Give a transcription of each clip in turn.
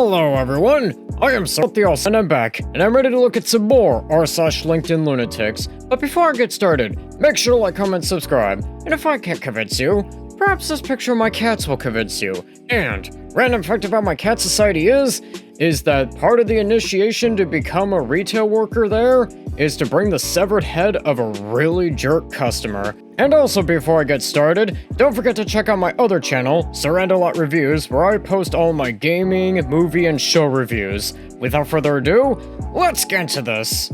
Hello everyone, I am Sortheos and I'm back, and I'm ready to look at some more r/LinkedIn lunatics. But before I get started, make sure to like, comment, subscribe, and if I can't convince you, perhaps this picture of my cats will convince you. And random fact about my cat society is that part of the initiation to become a retail worker there is to bring the severed head of a really jerk customer. And also, before I get started, don't forget to check out my other channel, Surrandalot Reviews, where I post all my gaming, movie, and show reviews. Without further ado, let's get into this.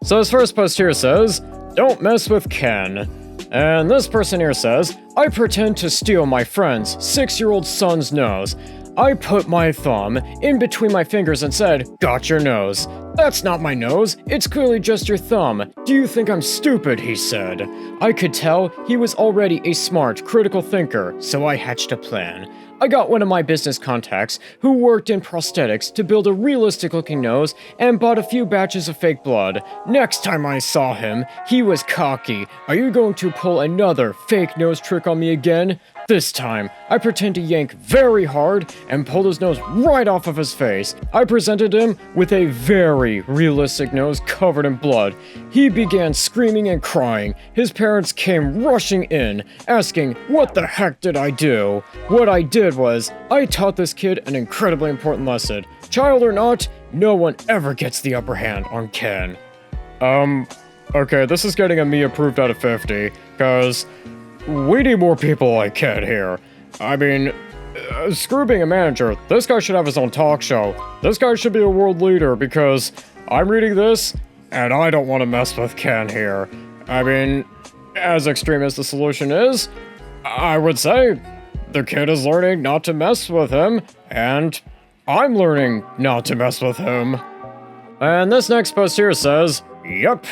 So his first post here says, "Don't mess with Ken." And this person here says, "I pretend to steal my friend's 6-year-old son's nose. I put my thumb in between my fingers and said, 'Got your nose.' That's not my nose, it's clearly just your thumb. Do you think I'm stupid?" he said. I could tell he was already a smart, critical thinker, so I hatched a plan. I got one of my business contacts who worked in prosthetics to build a realistic-looking nose and bought a few batches of fake blood. Next time I saw him, he was cocky. "Are you going to pull another fake nose trick on me again?" This time, I pretend to yank very hard and pulled his nose right off of his face. I presented him with a very realistic nose covered in blood. He began screaming and crying. His parents came rushing in, asking, "What the heck did I do?" What I did was, I taught this kid an incredibly important lesson. Child or not, no one ever gets the upper hand on Ken. Okay, this is getting a me approved out of 50, cause we need more people like Ken here. I mean, screw being a manager, this guy should have his own talk show. This guy should be a world leader because I'm reading this and I don't want to mess with Ken here. I mean, as extreme as the solution is, I would say the kid is learning not to mess with him, and I'm learning not to mess with him. And this next post here says, "Yep."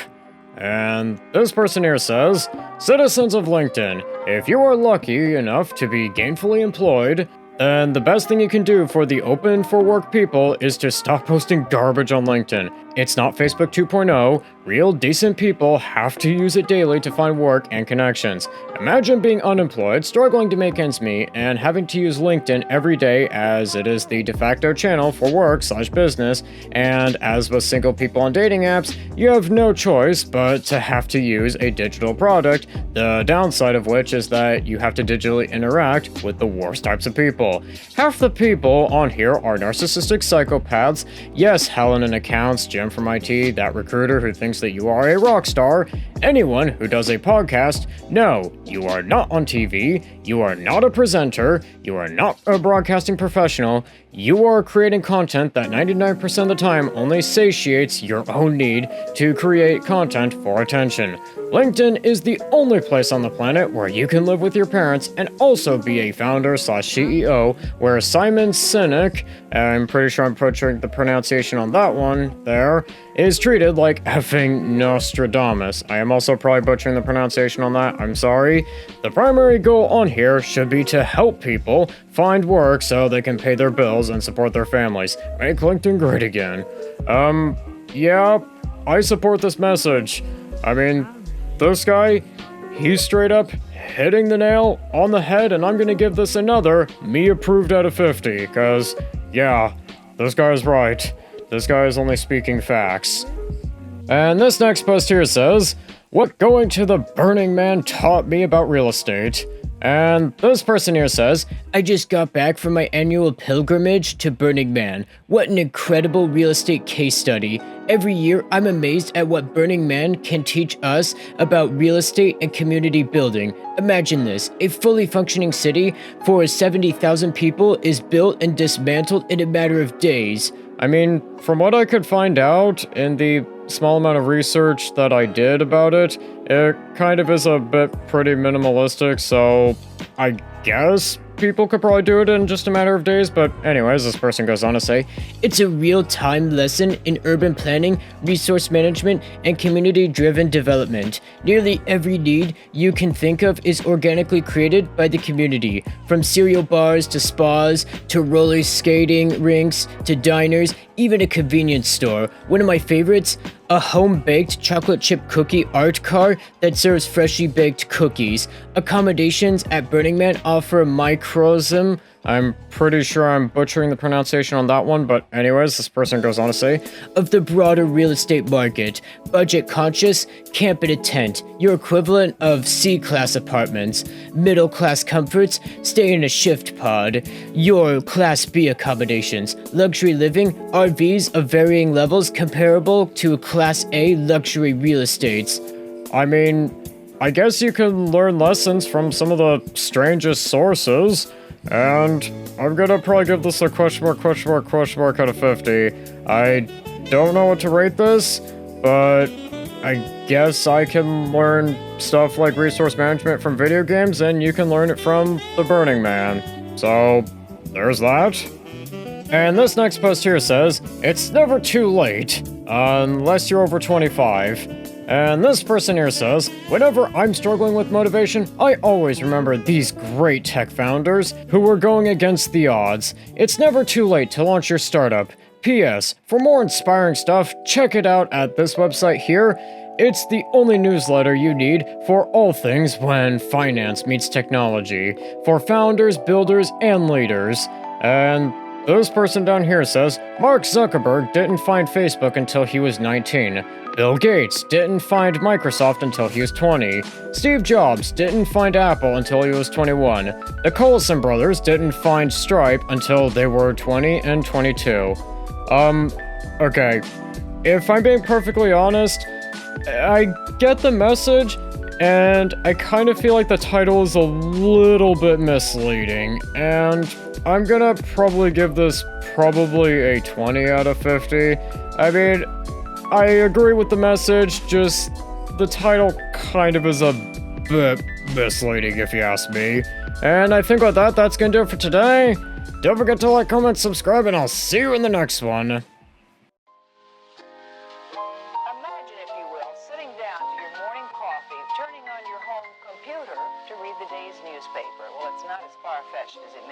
And this person here says, "Citizens of LinkedIn, if you are lucky enough to be gainfully employed, then the best thing you can do for the open for work people is to stop posting garbage on LinkedIn. It's not Facebook 2.0. Real decent people have to use it daily to find work and connections. Imagine being unemployed, struggling to make ends meet, and having to use LinkedIn every day as it is the de facto channel for work/business, and as with single people on dating apps, you have no choice but to have to use a digital product, the downside of which is that you have to digitally interact with the worst types of people. Half the people on here are narcissistic psychopaths. Yes, Helen in accounts, Jim from IT, that recruiter who thinks that you are a rock star, anyone who does a podcast. No, you are not on TV, you are not a presenter, you are not a broadcasting professional, you are creating content that 99% of the time only satiates your own need to create content for attention. LinkedIn is the only place on the planet where you can live with your parents and also be a founder/CEO, where Simon Sinek, I'm pretty sure I'm butchering the pronunciation on that one there, is treated like effing Nostradamus. I am also probably butchering the pronunciation on that, I'm sorry. The primary goal on here should be to help people find work so they can pay their bills and support their families. Make LinkedIn great again. Yeah, I support this message. I mean, this guy, he's straight up hitting the nail on the head, and I'm gonna give this another me approved out of 50, cause, yeah, this guy is right. This guy is only speaking facts. And this next post here says, "What going to the Burning Man taught me about real estate." And this person here says, "I just got back from my annual pilgrimage to Burning Man. What an incredible real estate case study. Every year, I'm amazed at what Burning Man can teach us about real estate and community building. Imagine this, a fully functioning city for 70,000 people is built and dismantled in a matter of days." I mean, from what I could find out in the small amount of research that I did about it, it kind of is a bit pretty minimalistic, so I guess people could probably do it in just a matter of days, but anyways, this person goes on to say, "It's a real-time lesson in urban planning, resource management, and community-driven development. Nearly every need you can think of is organically created by the community, from cereal bars to spas, to roller skating rinks, to diners, even a convenience store. One of my favorites, a home-baked chocolate chip cookie art car that serves freshly baked cookies. Accommodations at Burning Man offer microcosm I'm pretty sure I'm butchering the pronunciation on that one, but anyways, this person goes on to say, of the broader real estate market, budget conscious, camp in a tent, your equivalent of C-class apartments, middle-class comforts, stay in a shift pod, your Class B accommodations, luxury living, RVs of varying levels comparable to Class A luxury real estates. I mean, I guess you can learn lessons from some of the strangest sources, and I'm gonna probably give this a question mark out of 50. I don't know what to rate this, but I guess I can learn stuff like resource management from video games, and you can learn it from the Burning Man. So, there's that. And this next post here says, it's never too late, unless you're over 25. And this person here says, whenever I'm struggling with motivation, I always remember these great tech founders who were going against the odds. It's never too late to launch your startup. P.S. For more inspiring stuff, check it out at this website here. It's the only newsletter you need for all things when finance meets technology, for founders, builders, and leaders. And this person down here says, Mark Zuckerberg didn't find Facebook until he was 19. Bill Gates didn't find Microsoft until he was 20. Steve Jobs didn't find Apple until he was 21. The Collison brothers didn't find Stripe until they were 20 and 22. Okay. If I'm being perfectly honest, I get the message, and I kind of feel like the title is a little bit misleading, and I'm gonna probably give this probably a 20 out of 50. I mean, I agree with the message, just the title kind of is a bit misleading if you ask me. And I think with that, that's gonna do it for today. Don't forget to like, comment, subscribe, and I'll see you in the next one. Imagine, if you will, sitting down to your morning coffee, turning on your home computer to read the day's newspaper. Well, it's not as far-fetched as it may